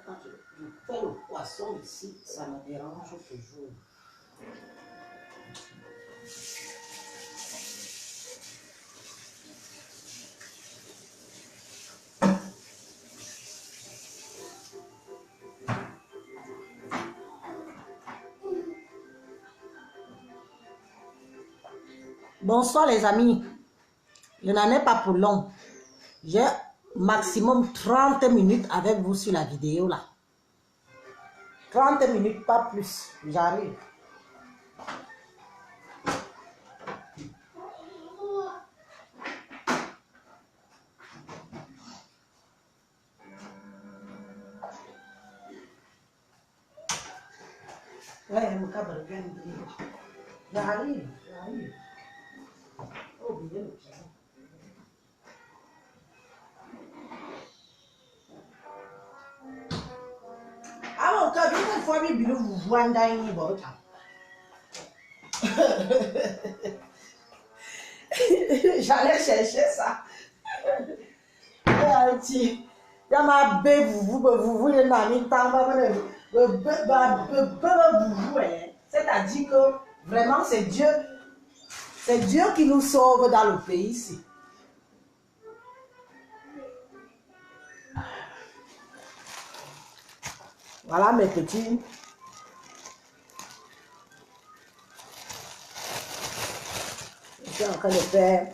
quand je fais le poisson ici, ça me dérange toujours. Bonsoir les amis. Je n'en ai pas pour long. J'ai maximum 30 minutes avec vous sur la vidéo là. 30 minutes, pas plus. J'arrive. Ouais, mon câble vient de dire. J'arrive. Oh, oubliez le piano. Ah mon câble, une fois, vous voyez dans une boîte. J'allais chercher ça. C'est-à-dire que vraiment c'est Dieu qui nous sauve dans le pays ici. Voilà mes petits. Je suis en train de faire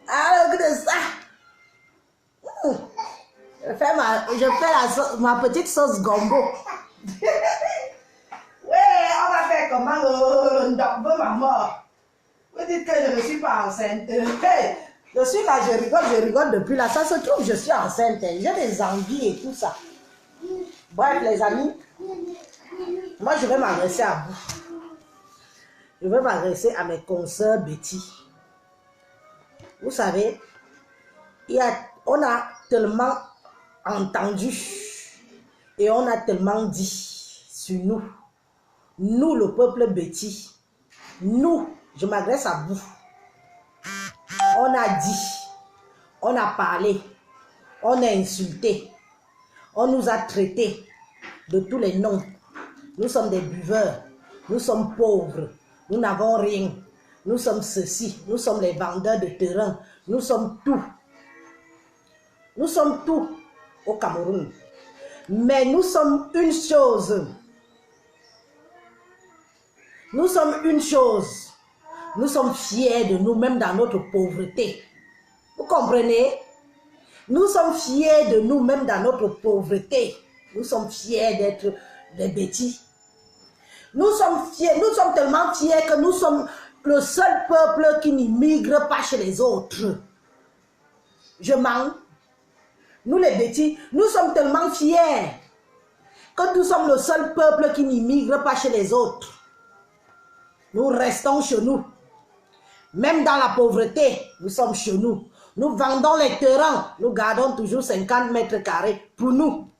alors que de ça. Je fais ma petite sauce gombo. Ouais, on va faire comment le maman. Vous dites que je ne suis pas enceinte. Hey, je suis là, je rigole depuis là. Ça se trouve, je suis enceinte. J'ai des envies et tout ça. Bref, les amis, moi je vais m'adresser à vous. Je vais m'adresser à mes consoeurs Betty. Vous savez, on a tellement entendu et on a tellement dit sur nous. Nous, le peuple Betty, nous, je m'adresse à vous. On a dit, on a parlé, on a insulté, on nous a traités de tous les noms. Nous sommes des buveurs, nous sommes pauvres, nous n'avons rien. Nous sommes ceci, nous sommes les vendeurs de terrain, nous sommes tout. Nous sommes tout au Cameroun. Mais nous sommes une chose. Nous sommes une chose. Nous sommes fiers de nous-mêmes dans notre pauvreté. Vous comprenez? Nous sommes fiers de nous-mêmes dans notre pauvreté. Nous sommes fiers d'être des bêtis. Nous sommes tellement fiers que nous sommes le seul peuple qui n'immigre pas chez les autres. Je mens. Nous les bêtis, nous sommes tellement fiers que nous sommes le seul peuple qui n'immigre pas chez les autres. Nous restons chez nous. Même dans la pauvreté, nous sommes chez nous. Nous vendons les terrains, nous gardons toujours 50 mètres carrés pour nous.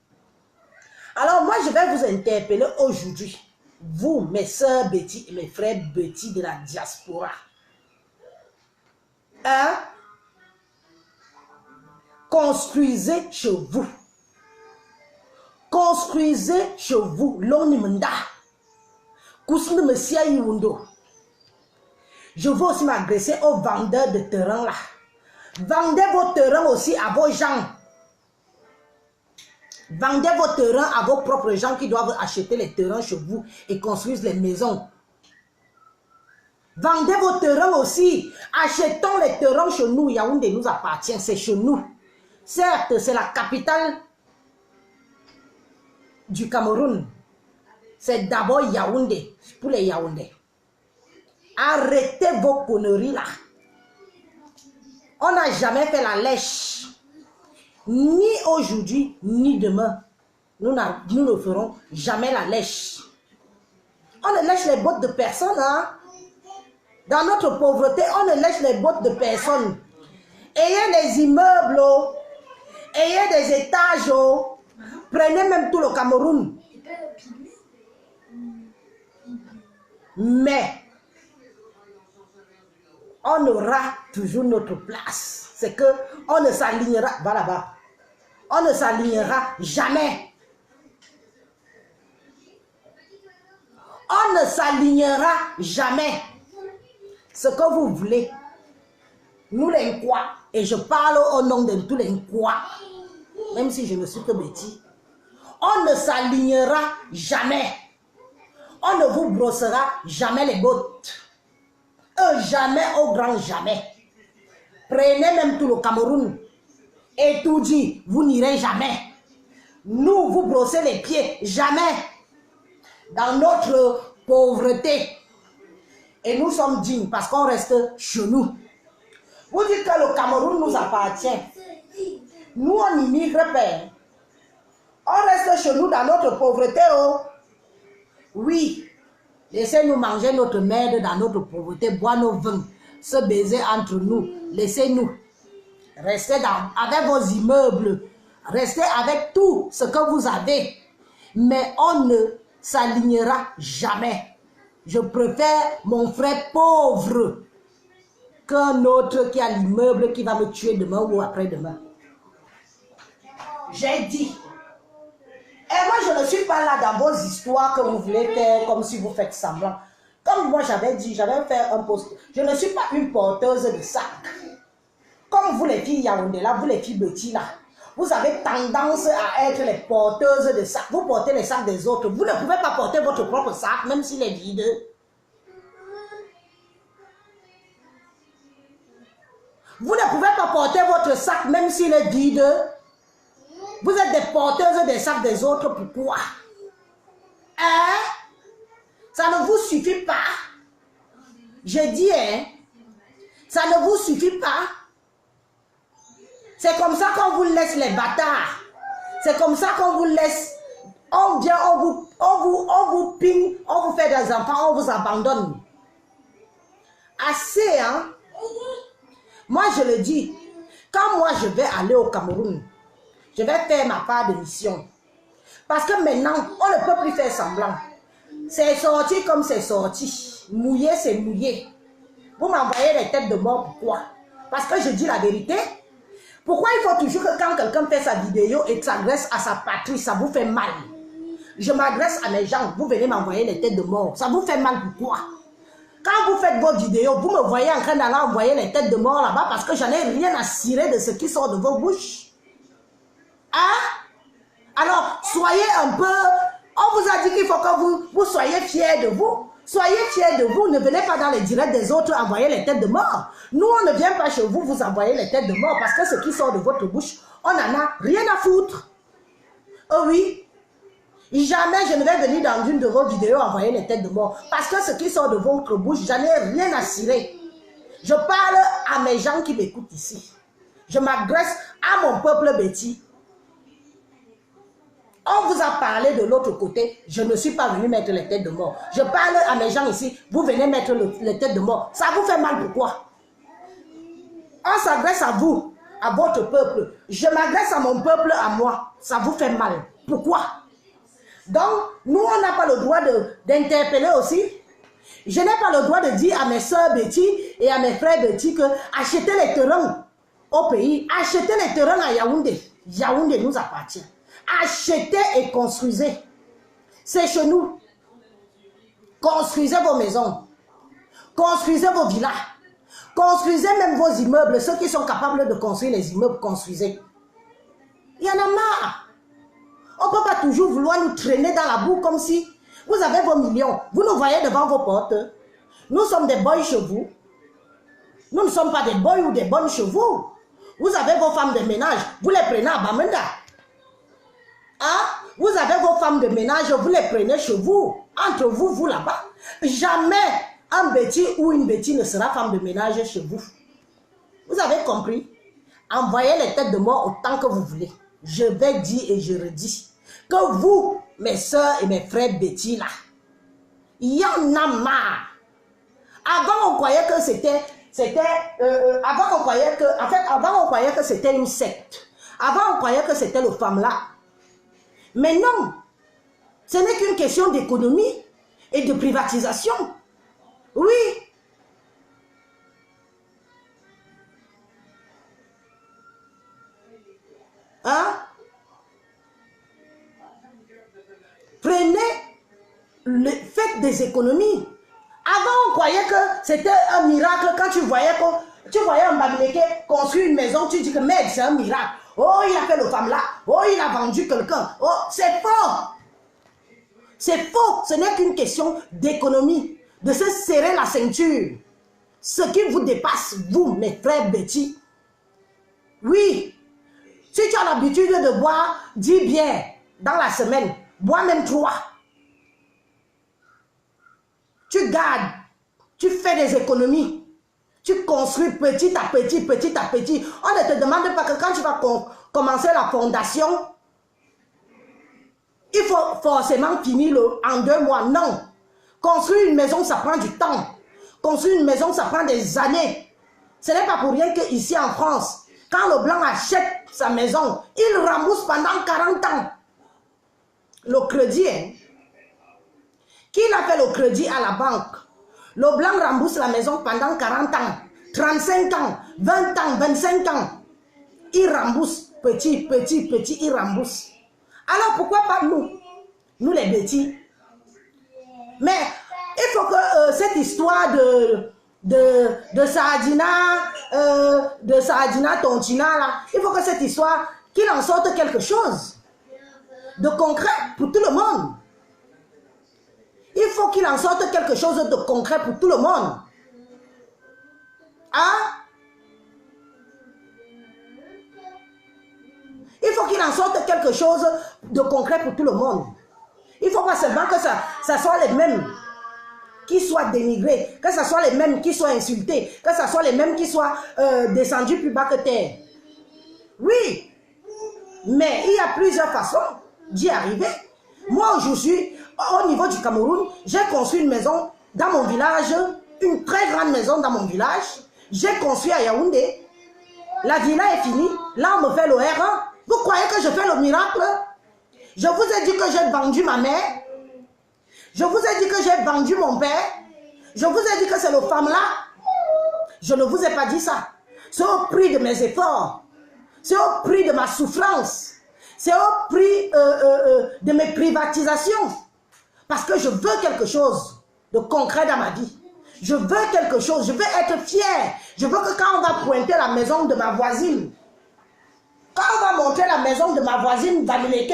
Alors moi, je vais vous interpeller aujourd'hui. Vous, mes sœurs Betty et mes frères Betty de la diaspora. Hein? Construisez chez vous. Construisez chez vous. L'onimenda. Je veux aussi m'adresser aux vendeurs de terrain là. Vendez vos terrains aussi à vos gens. Vendez vos terrains à vos propres gens qui doivent acheter les terrains chez vous et construire les maisons. Vendez vos terrains aussi. Achetons les terrains chez nous. Yaoundé nous appartient, c'est chez nous. Certes, c'est la capitale du Cameroun. C'est d'abord Yaoundé, pour les Yaoundés. Arrêtez vos conneries là. On n'a jamais fait la lèche. Ni aujourd'hui, ni demain. Nous ne ferons jamais la lèche. On ne lèche les bottes de personne. Hein? Dans notre pauvreté, on ne lèche les bottes de personne. Ayez des immeubles. Ayez des étages. Prenez même tout le Cameroun. Mais on aura toujours notre place. C'est que on ne s'alignera, va là-bas, on ne s'alignera jamais. On ne s'alignera jamais. Ce que vous voulez, nous les Nkwa, et je parle au nom de tous les Nkwa, même si je ne suis que Betty, on ne s'alignera jamais. On ne vous brossera jamais les bottes. Jamais au grand jamais. Prenez même tout le Cameroun et tout dit, vous n'irez jamais. Nous, vous brossez les pieds, jamais. Dans notre pauvreté. Et nous sommes dignes parce qu'on reste chez nous. Vous dites que le Cameroun nous appartient. Nous, on immigre, père. On reste chez nous dans notre pauvreté. Oh. Oui. Laissez-nous manger notre merde dans notre pauvreté, boire nos vins, se baiser entre nous. Laissez-nous. Restez avec vos immeubles. Restez avec tout ce que vous avez. Mais on ne s'alignera jamais. Je préfère mon frère pauvre qu'un autre qui a l'immeuble qui va me tuer demain ou après-demain. J'ai dit. Et moi, je ne suis pas là dans vos histoires que vous voulez faire comme si vous faites semblant. Comme moi, j'avais dit, j'avais fait un post. Je ne suis pas une porteuse de sac. Comme vous les filles Yaoundé là, vous les filles Betty là. Vous avez tendance à être les porteuses de sacs. Vous portez les sacs des autres. Vous ne pouvez pas porter votre propre sac, même s'il est vide. Vous ne pouvez pas porter votre sac, même s'il est vide. Vous êtes des porteuses des sacs des autres. Pourquoi? Hein? Ça ne vous suffit pas. J'ai dit, hein? Ça ne vous suffit pas. C'est comme ça qu'on vous laisse les bâtards. C'est comme ça qu'on vous laisse. On vient, on vous ping, on vous fait des enfants, on vous abandonne. Assez, hein? Moi, je le dis. Quand moi, je vais aller au Cameroun, je vais faire ma part de mission. Parce que maintenant, on ne peut plus faire semblant. C'est sorti comme c'est sorti. Mouillé, c'est mouillé. Vous m'envoyez les têtes de mort, pourquoi? Parce que je dis la vérité. Pourquoi il faut toujours que quand quelqu'un fait sa vidéo et s'adresse à sa patrie, ça vous fait mal? Je m'adresse à mes gens, vous venez m'envoyer les têtes de mort. Ça vous fait mal, pourquoi? Quand vous faites vos vidéos, vous me voyez en train d'aller envoyer les têtes de mort là-bas parce que j'en ai rien à cirer de ce qui sort de vos bouches. Hein? Alors, soyez un peu... On vous a dit qu'il faut que vous soyez fiers de vous. Soyez fiers de vous. Ne venez pas dans les directs des autres envoyer les têtes de mort. Nous, on ne vient pas chez vous vous envoyer les têtes de mort parce que ce qui sort de votre bouche, on n'en a rien à foutre. Oh oui. Jamais je ne vais venir dans une de vos vidéos envoyer les têtes de mort. Parce que ce qui sort de votre bouche, j'en ai rien à cirer. Je parle à mes gens qui m'écoutent ici. Je m'adresse à mon peuple Betty. On vous a parlé de l'autre côté, je ne suis pas venu mettre les têtes de mort. Je parle à mes gens ici, vous venez mettre les têtes de mort. Ça vous fait mal, pourquoi? On s'adresse à vous, à votre peuple. Je m'adresse à mon peuple, à moi. Ça vous fait mal. Pourquoi? Donc, nous, on n'a pas le droit d'interpeller aussi. Je n'ai pas le droit de dire à mes soeurs Betty et à mes frères Betty que achetez les terrains au pays, achetez les terrains à Yaoundé. Yaoundé nous appartient. Achetez et construisez. C'est chez nous. Construisez vos maisons. Construisez vos villas. Construisez même vos immeubles. Ceux qui sont capables de construire les immeubles, construisez. Il y en a marre. On ne peut pas toujours vouloir nous traîner dans la boue comme si vous avez vos millions. Vous nous voyez devant vos portes. Nous sommes des boys chez vous. Nous ne sommes pas des boys ou des bonnes chez vous. Vous avez vos femmes de ménage. Vous les prenez à Bamenda. Hein? Vous avez vos femmes de ménage, vous les prenez chez vous, entre vous, vous là-bas. Jamais un Betty ou une Betty ne sera femme de ménage chez vous. Vous avez compris? Envoyez les têtes de mort autant que vous voulez. Je vais dire et je redis que vous, mes soeurs et mes frères Betty là, il y en a marre. Avant on croyait que avant on croyait que c'était une secte. Avant on croyait que c'était le femme là. Mais non, ce n'est qu'une question d'économie et de privatisation. Oui. Hein? Faites des économies. Avant, on croyait que c'était un miracle quand tu voyais un Bamileke construire une maison, tu dis que merde, c'est un miracle. Oh, il a fait le femme là. Oh, il a vendu quelqu'un. Oh, c'est faux. C'est faux. Ce n'est qu'une question d'économie, de se serrer la ceinture. Ce qui vous dépasse, vous, mes frères Betty. Oui. Si tu as l'habitude de boire 10 bières dans la semaine, bois même 3. Tu gardes, tu fais des économies, tu construis petit à petit, petit à petit. On ne te demande pas que quand tu vas commencer la fondation, il faut forcément finir en 2 mois. Non. Construire une maison, ça prend du temps. Construire une maison, ça prend des années. Ce n'est pas pour rien qu'ici en France, quand le blanc achète sa maison, il rembourse pendant 40 ans. Le crédit, hein? Qui a fait le crédit à la banque? Le blanc rembourse la maison pendant 40 ans, 35 ans, 20 ans, 25 ans. Il rembourse petit, petit, petit, il rembourse. Alors pourquoi pas nous? Nous les bêtis. Mais il faut que cette histoire de Saadina Tontina, là, il faut que cette histoire, qu'il en sorte quelque chose de concret pour tout le monde. Il faut qu'il en sorte quelque chose de concret pour tout le monde. Hein? Il faut qu'il en sorte quelque chose de concret pour tout le monde. Il ne faut pas seulement que ça soit les mêmes qui soient dénigrés, que ce soit les mêmes qui soient insultés, que ce soit les mêmes qui soient descendus plus bas que terre. Oui, mais il y a plusieurs façons d'y arriver. Moi, je suis au niveau du Cameroun, j'ai construit une maison dans mon village, une très grande maison dans mon village. J'ai construit à Yaoundé. La villa est finie. Là, on me fait le R1. Vous croyez que je fais le miracle? Je vous ai dit que j'ai vendu ma mère. Je vous ai dit que j'ai vendu mon père. Je vous ai dit que c'est le femme-là. Je ne vous ai pas dit ça. C'est au prix de mes efforts. C'est au prix de ma souffrance. C'est au prix de mes privatisations. Parce que je veux quelque chose de concret dans ma vie. Je veux quelque chose. Je veux être fier. Je veux que quand on va pointer la maison de ma voisine, quand on va montrer la maison de ma voisine Bamileke,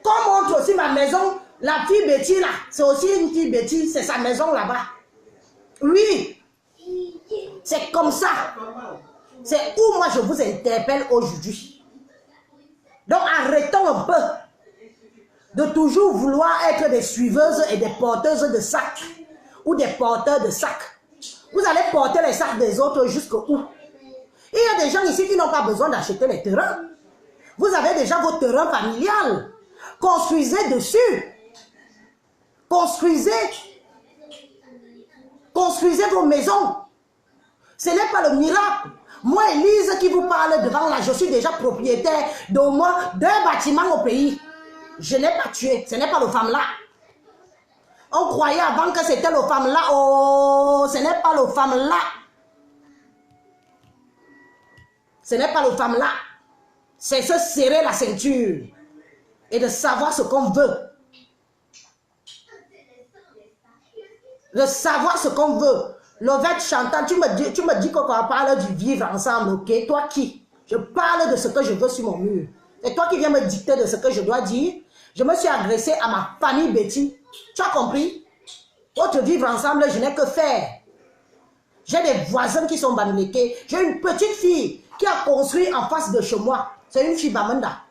qu'on montre aussi ma maison, la fille Betty là, c'est aussi une fille Betty, c'est sa maison là-bas. Oui, c'est comme ça. C'est où moi je vous interpelle aujourd'hui. Donc arrêtons un peu de toujours vouloir être des suiveuses et des porteuses de sacs ou des porteurs de sacs. Vous allez porter les sacs des autres jusqu'où? Il y a des gens ici qui n'ont pas besoin d'acheter les terrains. Vous avez déjà vos terrains familiales. Construisez dessus. Construisez vos maisons. Ce n'est pas le miracle. Moi, Elise, qui vous parle devant là, je suis déjà propriétaire d'au moins 2 bâtiments au pays. Je n'ai pas tué. Ce n'est pas le femme là. On croyait avant que c'était le femme là. Oh, ce n'est pas le femme là. Ce n'est pas le femme là. C'est se serrer la ceinture et de savoir ce qu'on veut. De savoir ce qu'on veut. Lovette Chantal, tu me dis qu'on parle du vivre ensemble, ok? Toi qui? Je parle de ce que je veux sur mon mur. C'est toi qui viens me dicter de ce que je dois dire. Je me suis agressée à ma famille Betty. Tu as compris? Autre vivre ensemble, je n'ai que faire. J'ai des voisins qui sont bamilekés. J'ai une petite fille qui a construit en face de chez moi. C'est une fille Bamenda.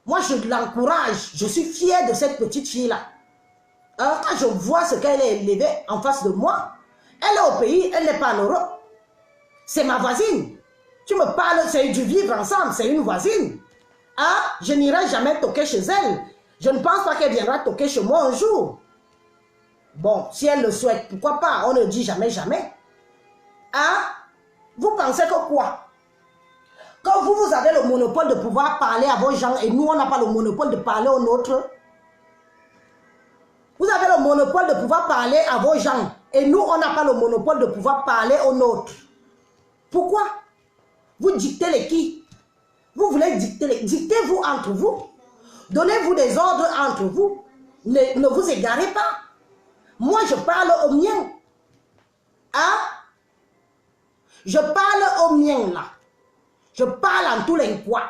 Moi, je l'encourage. Je suis fière de cette petite fille-là. Hein? Quand je vois ce qu'elle est élevée en face de moi, elle est au pays, elle n'est pas en Europe. C'est ma voisine. Tu me parles, c'est du vivre ensemble, c'est une voisine. Hein? Je n'irai jamais toquer chez elle. Je ne pense pas qu'elle viendra toquer chez moi un jour. Bon, si elle le souhaite, pourquoi pas? On ne dit jamais, jamais. Hein? Vous pensez que quoi? Quand vous avez le monopole de pouvoir parler à vos gens et nous, on n'a pas le monopole de parler aux nôtres. Vous avez le monopole de pouvoir parler à vos gens et nous, on n'a pas le monopole de pouvoir parler aux nôtres. Pourquoi? Vous dictez les qui? Vous voulez dicter, dictez-vous entre vous. Donnez-vous des ordres entre vous. Ne vous égarez pas. Moi, je parle au mien. Hein? Je parle au mien, là. Je parle en tous les poids.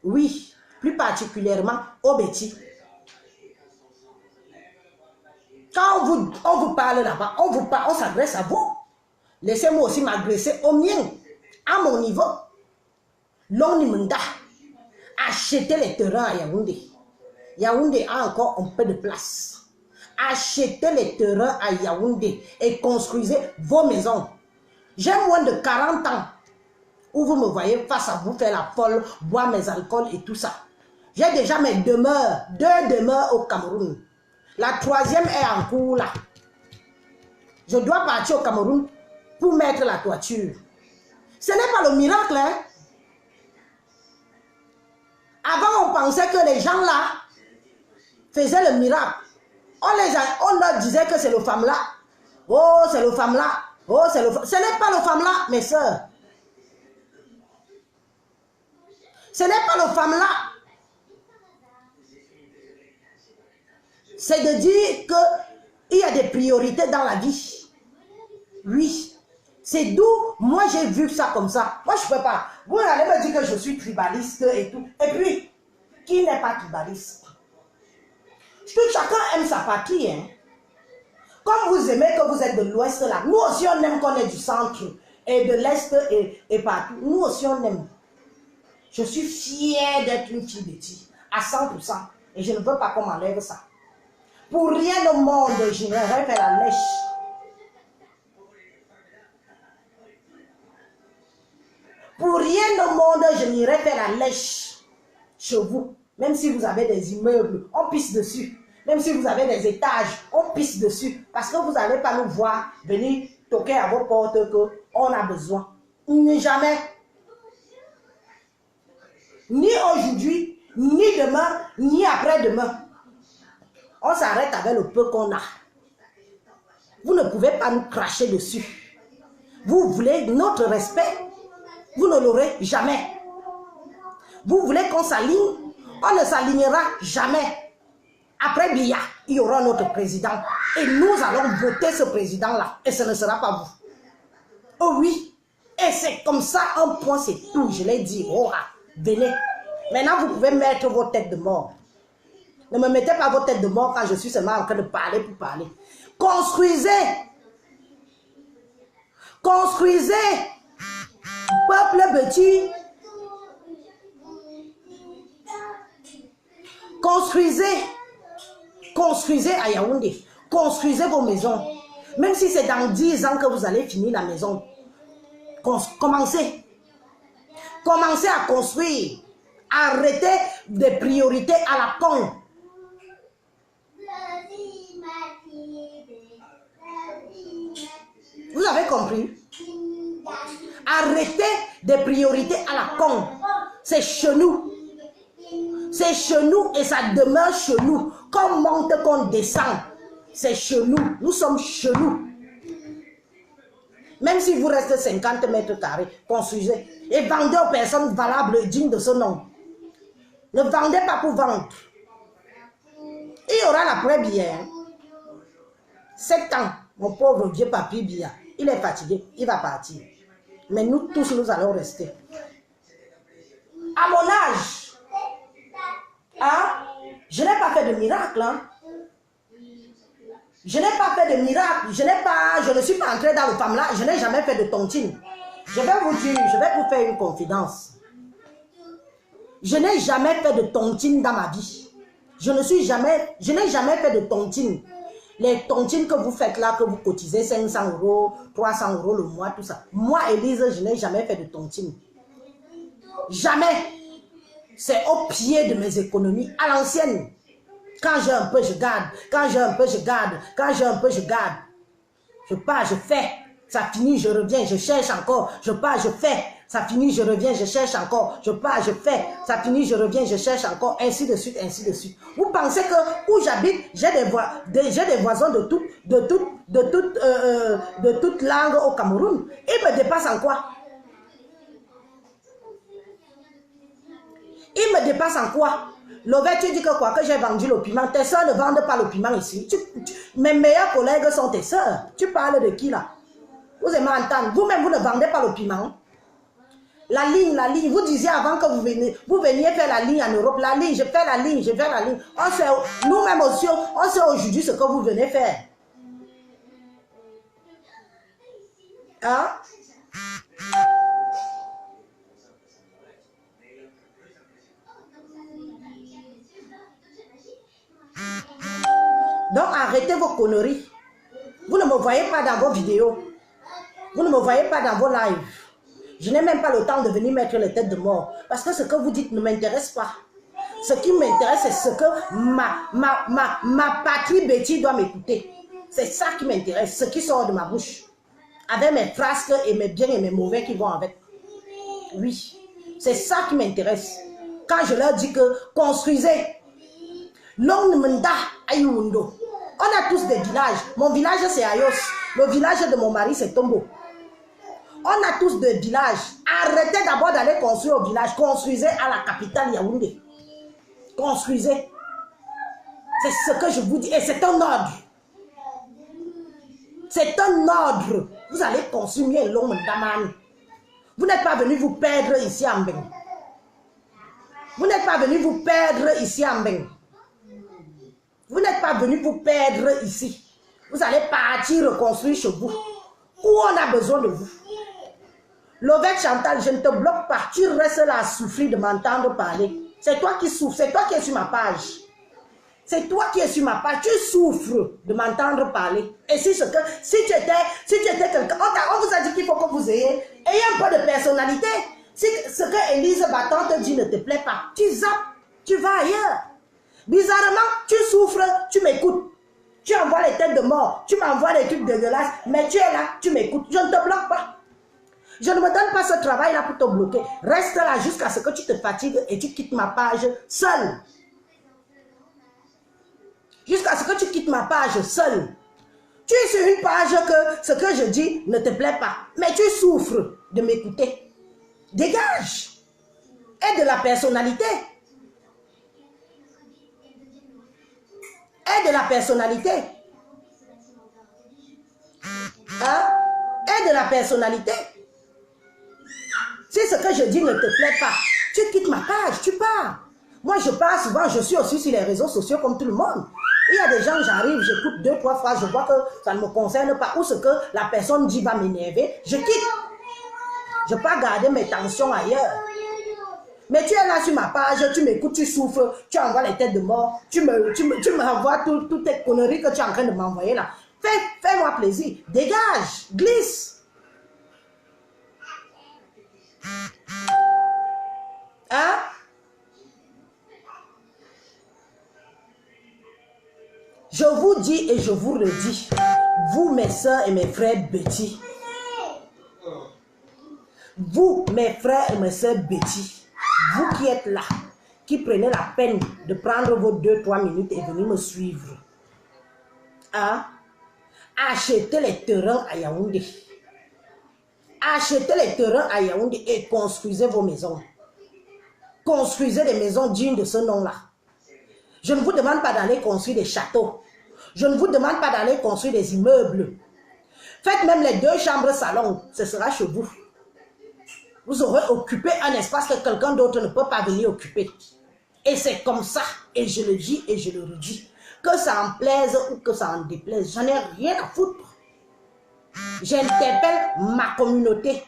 Oui, plus particulièrement au Betty. Quand on vous parle là-bas, on s'adresse à vous. Laissez-moi aussi m'agresser au mien, à mon niveau. L'Onimunda, achetez les terrains à Yaoundé. Yaoundé a encore un peu de place. Achetez les terrains à Yaoundé et construisez vos maisons. J'ai moins de 40 ans où vous me voyez face à vous faire la folle, boire mes alcools et tout ça. J'ai déjà mes demeures, 2 demeures au Cameroun. La 3e est en cours là. Je dois partir au Cameroun pour mettre la toiture. Ce n'est pas le miracle, hein? Avant, on pensait que les gens là faisaient le miracle. On leur disait que c'est le femme là. Oh, c'est le femme là. Oh, c'est le femme. Ce n'est pas le femme là, mes soeurs. Ce n'est pas le femme là. C'est de dire qu'il y a des priorités dans la vie. Oui. C'est d'où moi j'ai vu ça comme ça. Moi je ne peux pas. Vous allez me dire que je suis tribaliste et tout. Et puis, qui n'est pas tribaliste? Chacun aime sa patrie. Hein? Comme vous aimez que vous êtes de l'ouest là, nous aussi on aime qu'on est du centre et de l'est et partout. Nous aussi on aime. Je suis fière d'être une fille de Betty à 100%. Et je ne veux pas qu'on m'enlève ça. Pour rien au monde, je n'irai faire la lèche. Pour rien au monde, je n'irai faire la lèche chez vous. Même si vous avez des immeubles, on pisse dessus. Même si vous avez des étages, on pisse dessus. Parce que vous n'allez pas nous voir venir toquer à vos portes qu'on a besoin. Ni jamais. Ni aujourd'hui, ni demain, ni après-demain. On s'arrête avec le peu qu'on a. Vous ne pouvez pas nous cracher dessus. Vous voulez notre respect, vous ne l'aurez jamais. Vous voulez qu'on s'aligne, on ne s'alignera jamais. Après Biya, il y aura notre président. Et nous allons voter ce président-là. Et ce ne sera pas vous. Oh oui. Et c'est comme ça, un point, c'est tout. Je l'ai dit. Oh, venez. Maintenant, vous pouvez mettre vos têtes de mort. Ne me mettez pas vos têtes de mort quand je suis seulement en train de parler pour parler. Construisez. Construisez. Peuple petit. Construisez. Construisez à Yaoundé. Construisez vos maisons. Même si c'est dans 10 ans que vous allez finir la maison. Commencez. Commencez à construire. Arrêtez des priorités à la con. Vous avez compris? Arrêtez des priorités à la con. C'est chez nous. C'est chez nous et ça demeure chez nous. Qu'on monte, qu'on descend. C'est chez nous. Nous sommes chez nous. Même si vous restez 50 mètres carrés, construisez. Et vendez aux personnes valables, dignes de ce nom. Ne vendez pas pour vendre. Il y aura l'après-Biya. 7 ans, mon pauvre vieux papy Biya. Il est fatigué, il va partir. Mais nous tous, nous allons rester. À mon âge, hein, je n'ai pas fait de miracle. Hein. Je n'ai pas fait de miracle. Je ne suis pas entrée dans le femme là. Je n'ai jamais fait de tontine. Je vais vous dire, je vais vous faire une confidence. Je n'ai jamais fait de tontine dans ma vie. Je n'ai jamais fait de tontine. Les tontines que vous faites là, que vous cotisez 500 €, 300 € le mois, tout ça. Moi, Élise, je n'ai jamais fait de tontine. Jamais. C'est au pied de mes économies, à l'ancienne. Quand j'ai un peu, je garde. Quand j'ai un peu, je garde. Quand j'ai un peu, je garde. Je pars, je fais. Ça finit, je reviens, je cherche encore. Je pars, je fais. Ça finit, je reviens, je cherche encore. Je pars, je fais. Ça finit, je reviens, je cherche encore. Ainsi de suite, ainsi de suite. Vous pensez que où j'habite, j'ai des voisins de toute langue au Cameroun. Ils me dépassent en quoi? Il me dépasse en quoi? Lovette, tu dis que quoi? Que j'ai vendu le piment. Tes soeurs ne vendent pas le piment ici. Mes meilleurs collègues sont tes soeurs. Tu parles de qui là? Vous aimez entendre. Vous-même, vous ne vendez pas le piment. La ligne. Vous disiez avant que vous veniez faire la ligne en Europe. La ligne, je fais la ligne. Nous-mêmes aussi, on sait aujourd'hui ce que vous venez faire. Hein? Donc arrêtez vos conneries. Vous ne me voyez pas dans vos vidéos. Vous ne me voyez pas dans vos lives. Je n'ai même pas le temps de venir mettre les têtes de mort. Parce que ce que vous dites ne m'intéresse pas. Ce qui m'intéresse, c'est ce que ma patrie Betty doit m'écouter. C'est ça qui m'intéresse, ce qui sort de ma bouche. Avec mes frasques et mes biens et mes mauvais qui vont avec. Oui, c'est ça qui m'intéresse. Quand je leur dis que construisez. L'Ongmenda Ayundo. On a tous des villages. Mon village c'est Ayos. Le village de mon mari c'est Tombo. On a tous des villages. Arrêtez d'abord d'aller construire au village. Construisez à la capitale Yaoundé. Construisez. C'est ce que je vous dis. Et c'est un ordre. C'est un ordre. Vous allez construire l'Ongmenda. Vous n'êtes pas venu vous perdre ici en Beng. Vous n'êtes pas venu vous perdre ici en Beng. Vous n'êtes pas venu vous perdre ici. Vous allez partir reconstruire chez vous. Où on a besoin de vous. Lovette Chantal, je ne te bloque pas. Tu restes là à souffrir de m'entendre parler. C'est toi qui souffres. C'est toi qui es sur ma page. C'est toi qui es sur ma page. Tu souffres de m'entendre parler. Et si tu étais quelqu'un, on vous a dit qu'il faut que vous ayez un peu de personnalité. Si ce que Élise Battant te dit ne te plaît pas, tu zappes, tu vas ailleurs. Bizarrement, tu souffres, tu m'écoutes. Tu envoies les têtes de mort, tu m'envoies des trucs dégueulasses, mais tu es là, tu m'écoutes. Je ne te bloque pas. Je ne me donne pas ce travail-là pour te bloquer. Reste là jusqu'à ce que tu te fatigues et tu quittes ma page seul. Jusqu'à ce que tu quittes ma page seul. Tu es sur une page que ce que je dis ne te plaît pas, mais tu souffres de m'écouter. Dégage. Et de la personnalité. Et de la personnalité. Hein? Et de la personnalité. Si ce que je dis ne te plaît pas, tu quittes ma page, tu pars. Moi, je pars souvent, je suis aussi sur les réseaux sociaux comme tout le monde. Il y a des gens, j'arrive, j'écoute 2, 3 fois, je vois que ça ne me concerne pas ou ce que la personne dit va m'énerver, je quitte. Je ne peux pas garder mes tensions ailleurs. Mais tu es là sur ma page, tu m'écoutes, tu souffres, tu envoies les têtes de mort, tu m'envoies toutes tes conneries que tu es en train de m'envoyer là. Fais-moi plaisir, dégage, glisse. Hein? Je vous dis et je vous le dis, vous mes soeurs et mes frères Betty, vous mes frères et mes soeurs Betty, vous qui êtes là, qui prenez la peine de prendre vos 2-3 minutes et venir me suivre, hein? Achetez les terrains à Yaoundé. Achetez les terrains à Yaoundé et construisez vos maisons. Construisez des maisons dignes de ce nom-là. Je ne vous demande pas d'aller construire des châteaux. Je ne vous demande pas d'aller construire des immeubles. Faites même les 2 chambres salon, ce sera chez vous. Vous aurez occupé un espace que quelqu'un d'autre ne peut pas venir occuper. Et c'est comme ça, et je le dis et je le redis, que ça en plaise ou que ça en déplaise, j'en ai rien à foutre. J'interpelle ma communauté.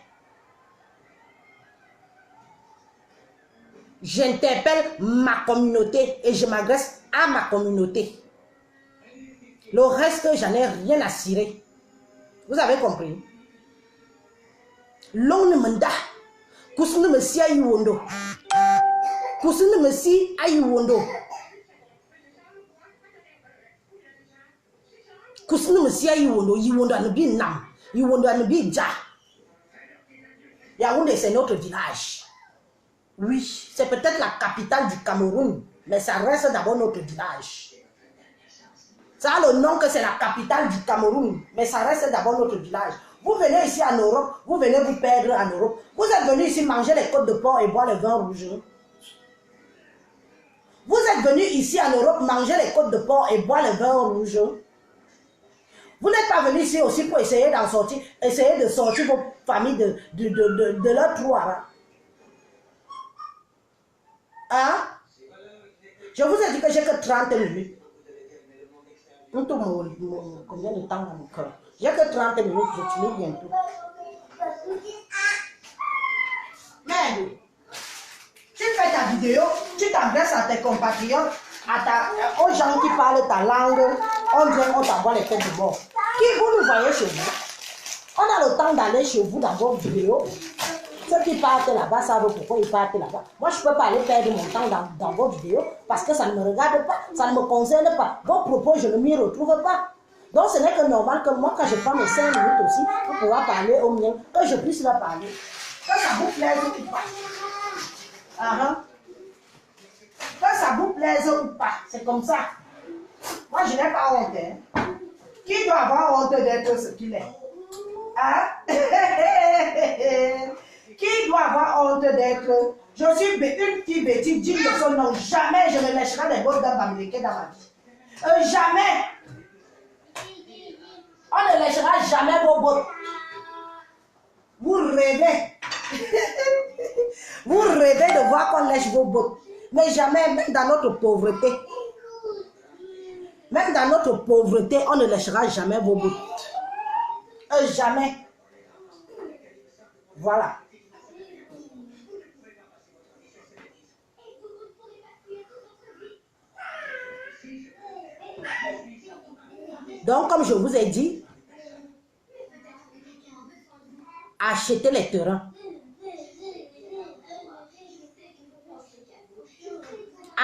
J'interpelle ma communauté et je m'adresse à ma communauté. Le reste, j'en ai rien à cirer. Vous avez compris? L'on ne me da. Kusne me si ayuondo. Kusne me si ayuondo. Kusne me si ayuondo. Yiwondo anabi nam. Yiwondo anabi ja. Yaoundé, c'est notre village. Oui, c'est peut-être la capitale du Cameroun, mais ça reste d'abord notre village. Ça a le nom que c'est la capitale du Cameroun, mais ça reste d'abord notre village. Vous venez ici en Europe, vous venez vous perdre en Europe. Vous êtes venu ici manger les côtes de porc et boire le vin rouge. Vous êtes venu ici en Europe manger les côtes de porc et boire le vin rouge. Vous n'êtes pas venu ici aussi pour essayer d'en sortir, essayer de sortir vos familles de leur trou. Hein? Je vous ai dit que j'ai que 30 minutes. Combien de temps dans mon cœur? J'ai que 30 minutes, je finis bientôt. Merde! Tu fais ta vidéo, tu t'adresses à tes compatriotes, aux gens qui parlent ta langue, on vient, on t'envoie les têtes de mort. Qui vous nous voyez chez vous? On a le temps d'aller chez vous dans vos vidéos. Ceux qui partent là-bas savent pourquoi ils partent là-bas. Moi, je ne peux pas aller perdre mon temps dans vos vidéos parce que ça ne me regarde pas, ça ne me concerne pas. Vos propos, je ne m'y retrouve pas. Donc, ce n'est que normal que moi, quand je prends mes 5 minutes aussi pour pouvoir parler aux miens, que je puisse leur parler. Que ça vous plaise ou pas. Que ça vous plaise ou pas. C'est comme ça. Moi, je n'ai pas honte. Hein. Qui doit avoir honte d'être ce qu'il est? Hein? Qui doit avoir honte d'être? Je suis une petite bêtise digne de son nom. Jamais je ne lècherai des bottes d'un bamileke dans ma vie. Jamais. On ne lèchera jamais vos bottes. Vous rêvez. Vous rêvez de voir qu'on lèche vos bottes. Mais jamais, même dans notre pauvreté. Même dans notre pauvreté, on ne lèchera jamais vos bottes. Jamais. Voilà. Donc, comme je vous ai dit, achetez les terrains.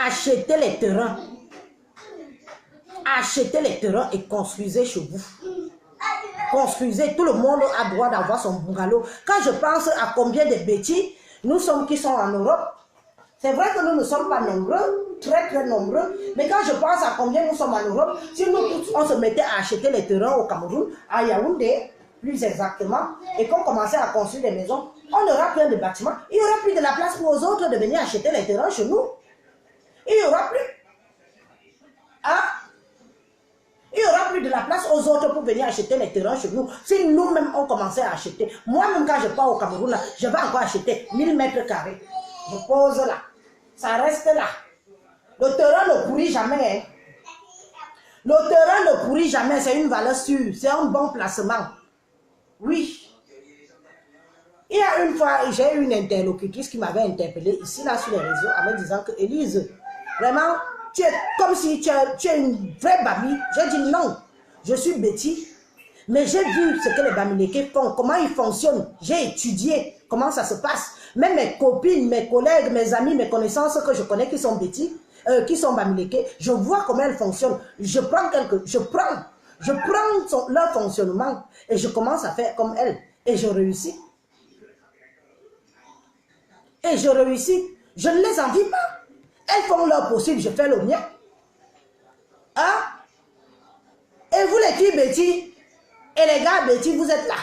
Achetez les terrains. Achetez les terrains et construisez chez vous. Construisez, tout le monde a droit d'avoir son bungalow. Quand je pense à combien de bêtis nous sommes qui sont en Europe, c'est vrai que nous ne sommes pas nombreux, très très nombreux, mais quand je pense à combien nous sommes en Europe, si nous tous on se mettait à acheter les terrains au Cameroun, à Yaoundé, plus exactement, et qu'on commençait à construire des maisons, on aura plein de bâtiments, il n'y aura plus de la place pour aux autres de venir acheter les terrains chez nous. Il n'y aura plus. Hein? Il n'y aura plus de la place aux autres pour venir acheter les terrains chez nous. Si nous-mêmes on commençait à acheter, moi-même quand je pars au Cameroun, là, je vais encore acheter 1000 mètres carrés. Je pose là. Ça reste là. Le terrain ne pourrit jamais. Hein. Le terrain ne pourrit jamais. C'est une valeur sûre. C'est un bon placement. Oui. Il y a une fois, j'ai eu une interlocutrice qui m'avait interpellé ici, là, sur les réseaux, en me disant que, Élise, vraiment, tu es comme si tu es une vraie Bami. J'ai dit non, je suis Betty. Mais j'ai vu ce que les Bamileke font, comment ils fonctionnent. J'ai étudié comment ça se passe. Même mes copines, mes collègues, mes amis, mes connaissances que je connais qui sont Betty, qui sont Bamileke, je vois comment elles fonctionnent. Je prends leur fonctionnement et je commence à faire comme elles. Et je réussis. Et je réussis. Je ne les envie pas. Elles font leur possible, je fais le mien. Hein? Et vous les filles Betty, et les gars Betty, vous êtes là.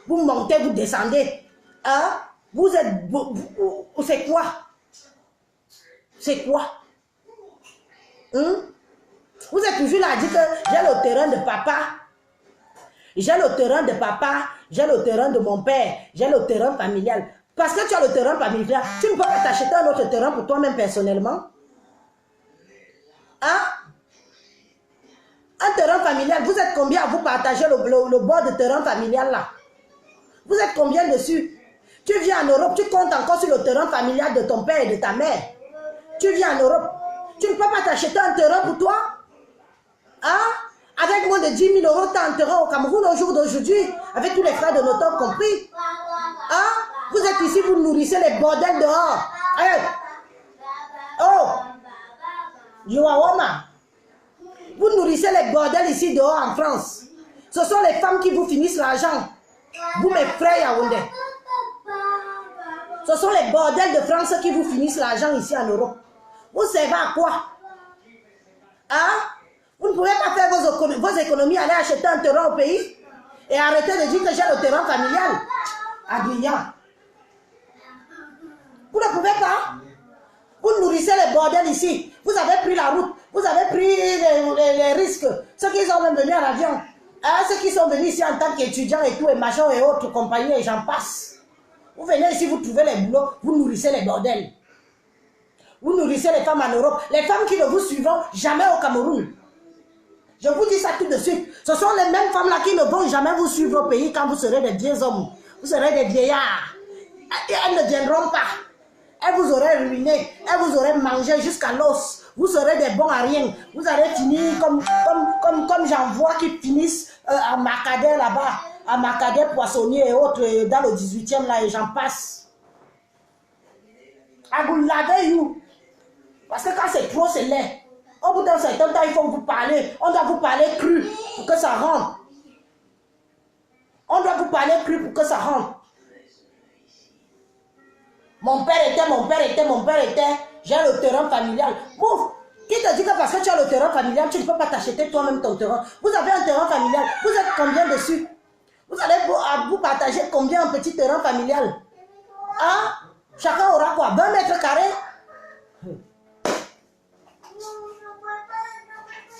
Vous montez, vous descendez. Hein? Vous êtes... C'est quoi? C'est quoi? Hein? Vous êtes toujours là à dire que j'ai le terrain de papa. J'ai le terrain de papa. J'ai le terrain de mon père. J'ai le terrain familial. Parce que tu as le terrain familial, tu ne peux pas t'acheter un autre terrain pour toi-même personnellement. Hein? Un terrain familial, vous êtes combien à vous partager le bord de terrain familial là? Vous êtes combien dessus? Tu viens en Europe, tu comptes encore sur le terrain familial de ton père et de ta mère. Tu viens en Europe, tu ne peux pas t'acheter un terrain pour toi? Hein? Avec moins de 10 000 euros, tu as un terrain au Cameroun au jour d'aujourd'hui, avec tous les frais de notaire compris. Hein? Vous êtes ici, vous nourrissez les bordels dehors. Hey. Oh! Yoawama. Vous nourrissez les bordels ici dehors en France. Ce sont les femmes qui vous finissent l'argent. Vous, mes frères Yaoundé. Ce sont les bordels de France qui vous finissent l'argent ici en Europe. Vous servez à quoi? Hein? Vous ne pouvez pas faire vos économies, aller acheter un terrain au pays et arrêter de dire que j'ai le terrain familial. Adrien. Vous ne pouvez pas. Vous nourrissez les bordels ici. Vous avez pris la route. Vous avez pris les risques. Ceux qui sont même venus à l'avion. Hein, ceux qui sont venus ici en tant qu'étudiants et tout, et machin et autres, compagnie, et j'en passe. Vous venez ici, vous trouvez les boulots, vous nourrissez les bordels. Vous nourrissez les femmes en Europe. Les femmes qui ne vous suivront jamais au Cameroun. Je vous dis ça tout de suite. Ce sont les mêmes femmes-là qui ne vont jamais vous suivre au pays quand vous serez des vieux hommes. Vous serez des vieillards. Elles ne viendront pas. Elles vous auraient ruiné. Elles vous auraient mangé jusqu'à l'os. Vous serez des bons à rien. Vous allez finir comme j'en vois qui finissent à Macadet là-bas. À Macadet, Poissonnier et autres, dans le 18e là, et j'en passe. À vous laver, you. Parce que quand c'est trop, c'est laid. Au bout d'un certain temps, il faut vous parler. On doit vous parler cru pour que ça rentre. On doit vous parler cru pour que ça rentre. Mon père était. J'ai le terrain familial. Bouf! Qui te dit que parce que tu as le terrain familial, tu ne peux pas t'acheter toi-même ton terrain? Vous avez un terrain familial. Vous êtes combien dessus? Vous allez vous partager combien un petit terrain familial? Hein? Chacun aura quoi? 20 mètres carrés?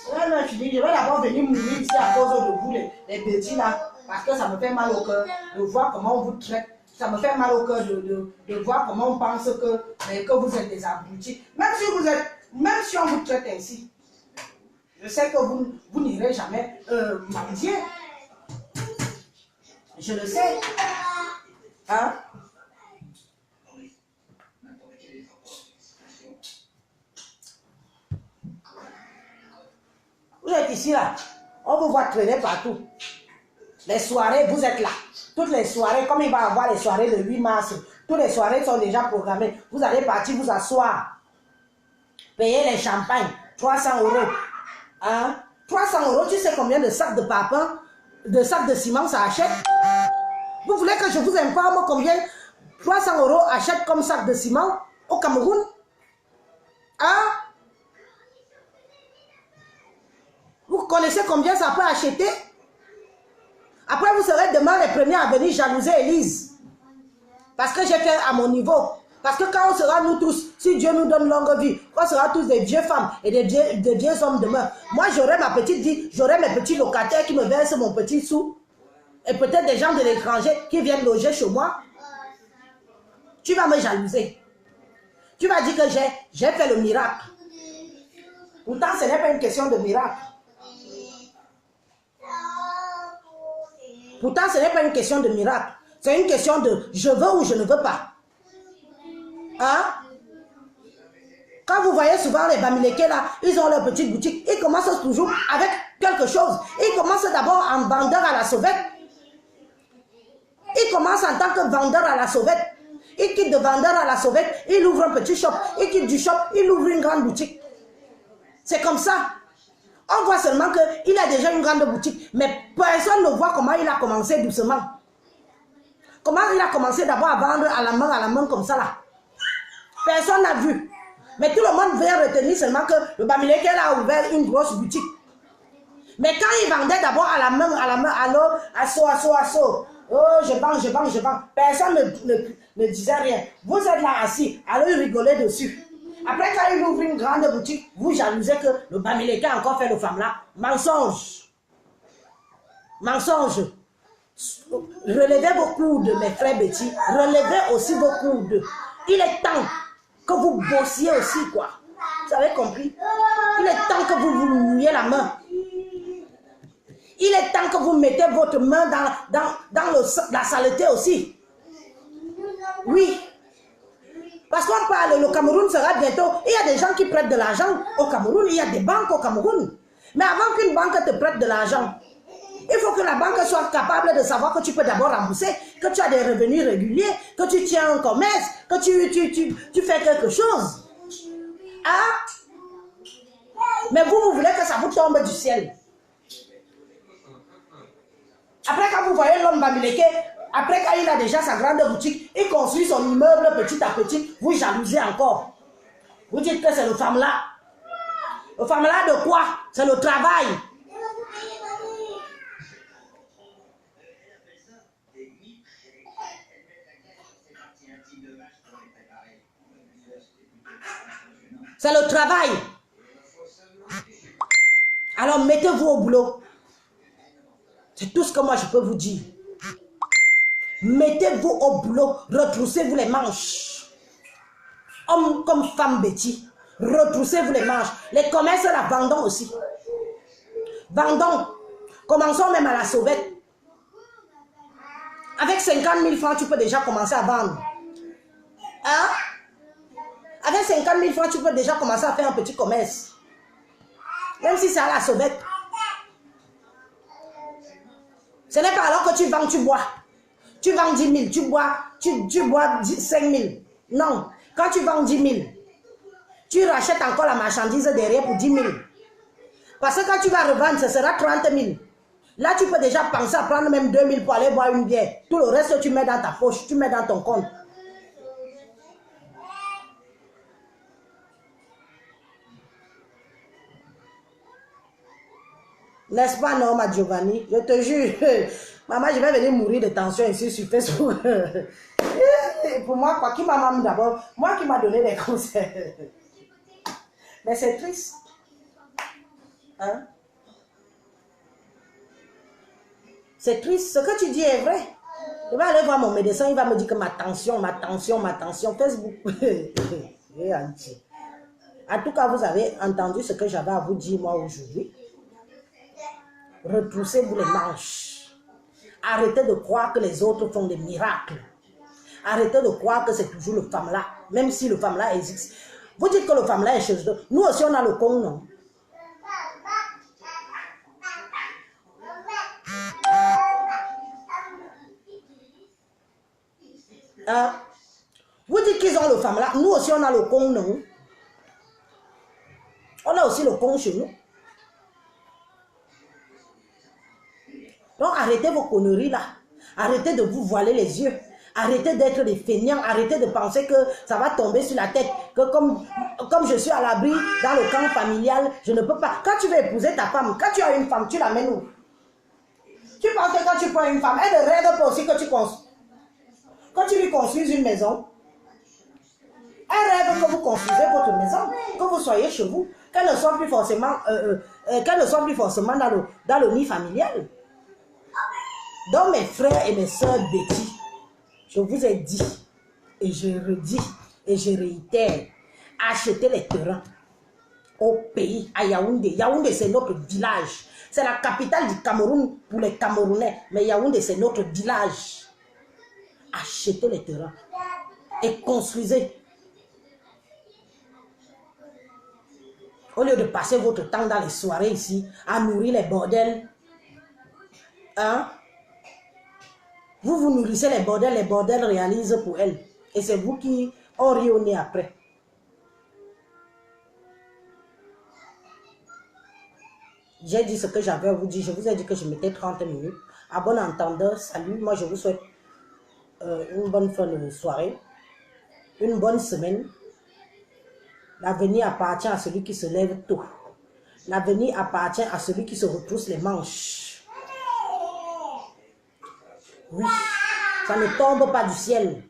Non, je dis, je vais d'abord venir mourir ici à cause de vous, les petits là, parce que ça me fait mal au cœur de voir comment on vous traite. Ça me fait mal au cœur de voir comment on pense que vous êtes des abrutis. Même si on vous traite ainsi, je sais que vous n'irez jamais mendier. Je le sais. Hein? Vous êtes ici là, on vous voit traîner partout. Les soirées, vous êtes là. Toutes les soirées, comme il va y avoir les soirées le 8 mars, toutes les soirées sont déjà programmées. Vous allez partir vous asseoir. Payer les champagnes, 300 €. Hein? 300 €, tu sais combien de sacs de papier, de sacs de ciment ça achète? Vous voulez que je vous informe combien 300 € achète comme sac de ciment au Cameroun? Hein? Vous connaissez combien ça peut acheter? Après, vous serez demain les premiers à venir jalouser Élise. Parce que j'ai fait à mon niveau. Parce que quand on sera nous tous, si Dieu nous donne longue vie, on sera tous des vieilles femmes et des vieux hommes demain. Moi, j'aurai ma petite vie, j'aurai mes petits locataires qui me versent mon petit sou. Et peut-être des gens de l'étranger qui viennent loger chez moi. Tu vas me jalouser. Tu vas dire que j'ai fait le miracle. Pourtant, ce n'est pas une question de miracle. Pourtant, ce n'est pas une question de miracle. C'est une question de je veux ou je ne veux pas. Hein? Quand vous voyez souvent les Bamileke là, ils ont leur petite boutique. Ils commencent toujours avec quelque chose. Ils commencent d'abord en vendeur à la sauvette. Ils commencent en tant que vendeur à la sauvette. Ils quittent de vendeur à la sauvette. Ils ouvrent un petit shop. Ils quittent du shop. Ils ouvrent une grande boutique. C'est comme ça. On voit seulement qu'il a déjà une grande boutique, mais personne ne voit comment il a commencé doucement. Comment il a commencé d'abord à vendre à la main comme ça là. Personne n'a vu. Mais tout le monde vient retenir seulement que le Bamileke a ouvert une grosse boutique. Mais quand il vendait d'abord à la main, allô, assaut. Oh, je vends. Personne ne disait rien. Vous êtes là assis, allez rigoler dessus. Après, quand il ouvre une grande boutique, vous jalousez que le Bamileke a encore fait le femme là. Mensonge. Mensonge. Relevez vos coudes, mes frères Betty. Relevez aussi vos coudes. Il est temps que vous bossiez aussi, quoi. Vous avez compris? Il est temps que vous vous mouillez la main. Il est temps que vous mettez votre main dans la saleté aussi. Oui. Parce qu'on parle, le Cameroun sera bientôt... Il y a des gens qui prêtent de l'argent au Cameroun. Il y a des banques au Cameroun. Mais avant qu'une banque te prête de l'argent, il faut que la banque soit capable de savoir que tu peux d'abord rembourser, que tu as des revenus réguliers, que tu tiens un commerce, que tu fais quelque chose. Hein? Mais vous voulez que ça vous tombe du ciel. Après, quand vous voyez l'homme Bamileke, après quand il a déjà sa grande boutique, il construit son immeuble petit à petit, vous jalousez encore. Vous dites que c'est le femme là. Le femme là de quoi? C'est le travail. C'est le travail. Alors mettez-vous au boulot. C'est tout ce que moi je peux vous dire. Mettez-vous au boulot, retroussez-vous les manches. Homme comme femme Betty, retroussez-vous les manches. Les commerces, la vendons aussi. Vendons. Commençons même à la sauvette. Avec 50 000 francs, tu peux déjà commencer à vendre. Hein? Avec 50 000 francs, tu peux déjà commencer à faire un petit commerce. Même si c'est à la sauvette. Ce n'est pas alors que tu vends, tu bois. Tu vends 10 000, tu bois 5 000. Non. Quand tu vends 10 000, tu rachètes encore la marchandise derrière pour 10 000. Parce que quand tu vas revendre, ce sera 30 000. Là, tu peux déjà penser à prendre même 2 000 pour aller boire une bière. Tout le reste, tu mets dans ta poche, tu mets dans ton compte. N'est-ce pas, non, ma Giovanni? Je te jure. Maman, je vais venir mourir de tension ici sur Facebook. Pour moi, quoi, qui m'a maman d'abord? Moi qui m'a donné des conseils. Mais c'est triste. Hein? C'est triste. Ce que tu dis est vrai. Je vais aller voir mon médecin, il va me dire que ma tension, Facebook. En tout cas, vous avez entendu ce que j'avais à vous dire moi aujourd'hui. Retroussez-vous les manches. Arrêtez de croire que les autres font des miracles. Arrêtez de croire que c'est toujours le femme là, même si le femme là existe. Vous dites que le femme là est chez eux. Nous aussi on a le con, non? Vous dites qu'ils ont le femme là. Nous aussi on a le con, non? On a aussi le con chez nous. Donc arrêtez vos conneries là. Arrêtez de vous voiler les yeux. Arrêtez d'être des feignants. Arrêtez de penser que ça va tomber sur la tête. Que comme je suis à l'abri dans le camp familial, je ne peux pas. Quand tu veux épouser ta femme, quand tu as une femme, tu l'amènes où? Tu penses que quand tu prends une femme, elle ne rêve pas aussi que tu construis. Quand tu lui construis une maison, elle rêve que vous construisez votre maison, que vous soyez chez vous, qu'elle ne soit plus forcément, dans le nid familial. Donc mes frères et mes soeurs Betty, je vous ai dit, et je redis, et je réitère, achetez les terrains au pays, à Yaoundé. Yaoundé, c'est notre village. C'est la capitale du Cameroun pour les Camerounais. Mais Yaoundé, c'est notre village. Achetez les terrains et construisez. Au lieu de passer votre temps dans les soirées ici, à nourrir les bordels, hein? Vous nourrissez les bordels réalisent pour elles. Et c'est vous qui en rionnez après. J'ai dit ce que j'avais à vous dire. Je vous ai dit que je mettais 30 minutes. À bon entendeur, salut. Moi, je vous souhaite une bonne fin de soirée. Une bonne semaine. L'avenir appartient à celui qui se lève tôt. L'avenir appartient à celui qui se retrousse les manches. Oui, ça ne tombe pas du ciel.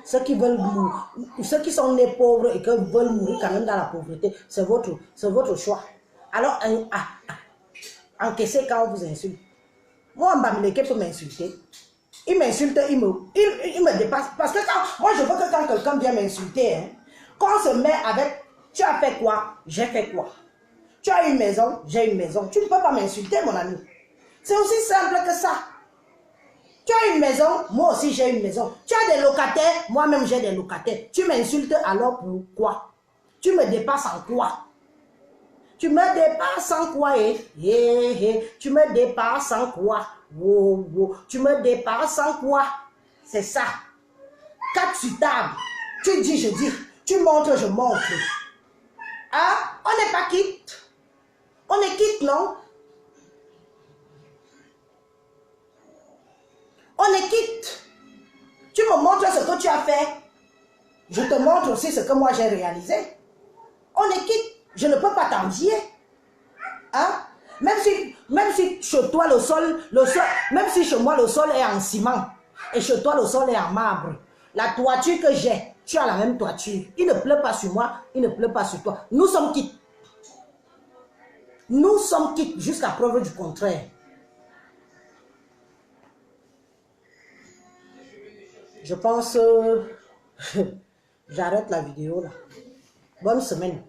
Ceux qui sont nés pauvres et qui veulent mourir quand même dans la pauvreté, c'est votre choix. Alors, encaissez quand on vous insulte. Moi, Mbamileke peut m'insulter. Il m'insulte, il me dépasse. Parce que moi, je veux que quand quelqu'un vient m'insulter, hein, quand on se met avec, tu as fait quoi? J'ai fait quoi? Tu as une maison? J'ai une maison. Tu ne peux pas m'insulter, mon ami. C'est aussi simple que ça. Tu as une maison, moi aussi j'ai une maison. Tu as des locataires, moi-même j'ai des locataires. Tu m'insultes alors pourquoi? Tu me dépasses en quoi? Tu me dépasses en quoi? Tu me dépasses en quoi? Tu me dépasses en quoi? C'est ça. 4 sur table. Tu dis, je dis. Tu montres, je montre. Hein? On n'est pas quitte. On est quitte, non? On est quitte. Tu me montres ce que tu as fait. Je te montre aussi ce que moi j'ai réalisé. On est quitte. Je ne peux pas t'envier. Hein? Même si chez toi le sol, même si chez moi le sol est en ciment et chez toi le sol est en marbre, la toiture que j'ai, Tu as la même toiture. Il ne pleut pas sur moi, il ne pleut pas sur toi. Nous sommes quittes. Nous sommes quittes jusqu'à preuve du contraire. Je pense... j'arrête la vidéo là. Bonne semaine.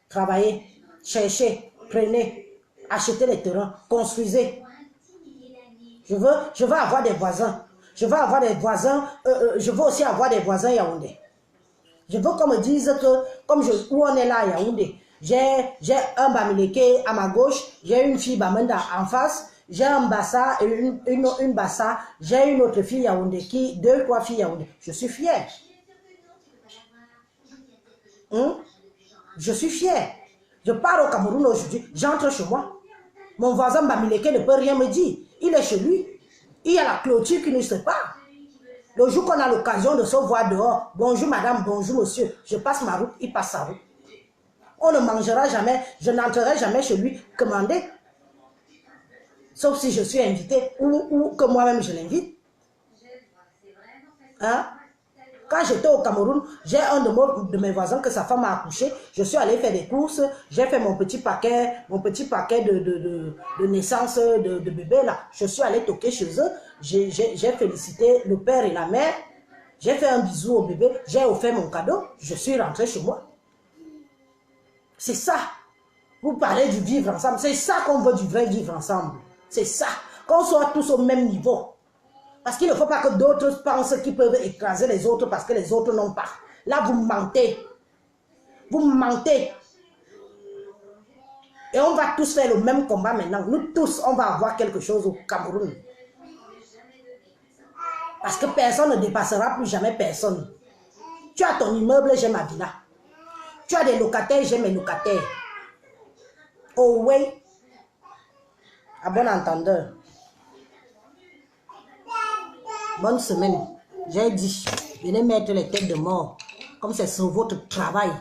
Travaillez, cherchez, prenez, achetez les terrains, construisez. Je veux avoir des voisins. Je veux avoir des voisins. Je veux aussi avoir des voisins Yaoundé. Je veux qu'on me dise que, comme où on est là à Yaoundé, j'ai un Bamileke à ma gauche, j'ai une fille Bamenda en face, j'ai un Bassa et une Bassa, j'ai une autre fille Yaoundé, deux, trois filles Yaoundé. Je suis fier. Je suis fier. Je pars au Cameroun aujourd'hui, j'entre chez moi. Mon voisin Bamileke ne peut rien me dire. Il est chez lui. Il y a la clôture qui ne se sépare. Le jour qu'on a l'occasion de se voir dehors, bonjour madame, bonjour monsieur, je passe ma route, il passe sa route. On ne mangera jamais, je n'entrerai jamais chez lui commander. Sauf si je suis invité ou que moi-même je l'invite. Hein? Quand j'étais au Cameroun, j'ai un de mes voisins que sa femme a accouché. Je suis allé faire des courses. J'ai fait mon petit paquet de naissance de bébé là. Je suis allé toquer chez eux. J'ai félicité le père et la mère. J'ai fait un bisou au bébé. J'ai offert mon cadeau. Je suis rentré chez moi. C'est ça. Vous parlez du vivre ensemble. C'est ça qu'on veut, du vrai vivre ensemble. C'est ça. Qu'on soit tous au même niveau. Parce qu'il ne faut pas que d'autres pensent qu'ils peuvent écraser les autres parce que les autres n'ont pas. Là, vous mentez. Vous mentez. Et on va tous faire le même combat maintenant. Nous tous, on va avoir quelque chose au Cameroun. Parce que personne ne dépassera plus jamais personne. Tu as ton immeuble, j'ai ma villa. Tu as des locataires, j'ai mes locataires. Oh oui. À bon entendeur. Bonne semaine. J'ai dit, venez mettre les têtes de mort. Comme c'est sur votre travail.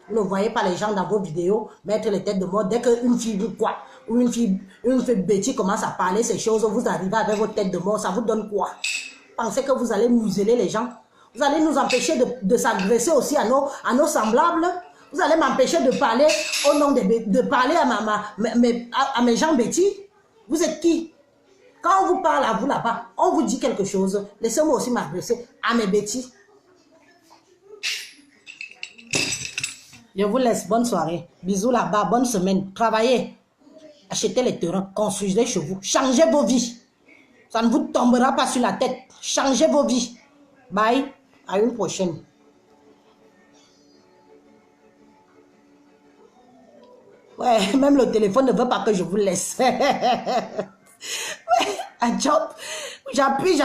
Vous ne voyez pas les gens dans vos vidéos mettre les têtes de mort. Dès qu'une fille vous quoi, ou une fille bêtise commence à parler ces choses, vous arrivez avec votre tête de mort, ça vous donne quoi? Pensez que vous allez museler les gens? Vous allez nous empêcher de s'agresser aussi à nos semblables? Vous allez m'empêcher de parler au nom de parler à mes gens bêtis? Vous êtes qui? Quand on vous parle à vous là-bas, on vous dit quelque chose. Laissez-moi aussi m'adresser à mes bêtis. Je vous laisse. Bonne soirée. Bisous là-bas. Bonne semaine. Travaillez. Achetez les terrains. Construisez chez vous. Changez vos vies. Ça ne vous tombera pas sur la tête. Changez vos vies. Bye. À une prochaine. Ouais, même le téléphone ne veut pas que je vous laisse. Un job, j'appuie.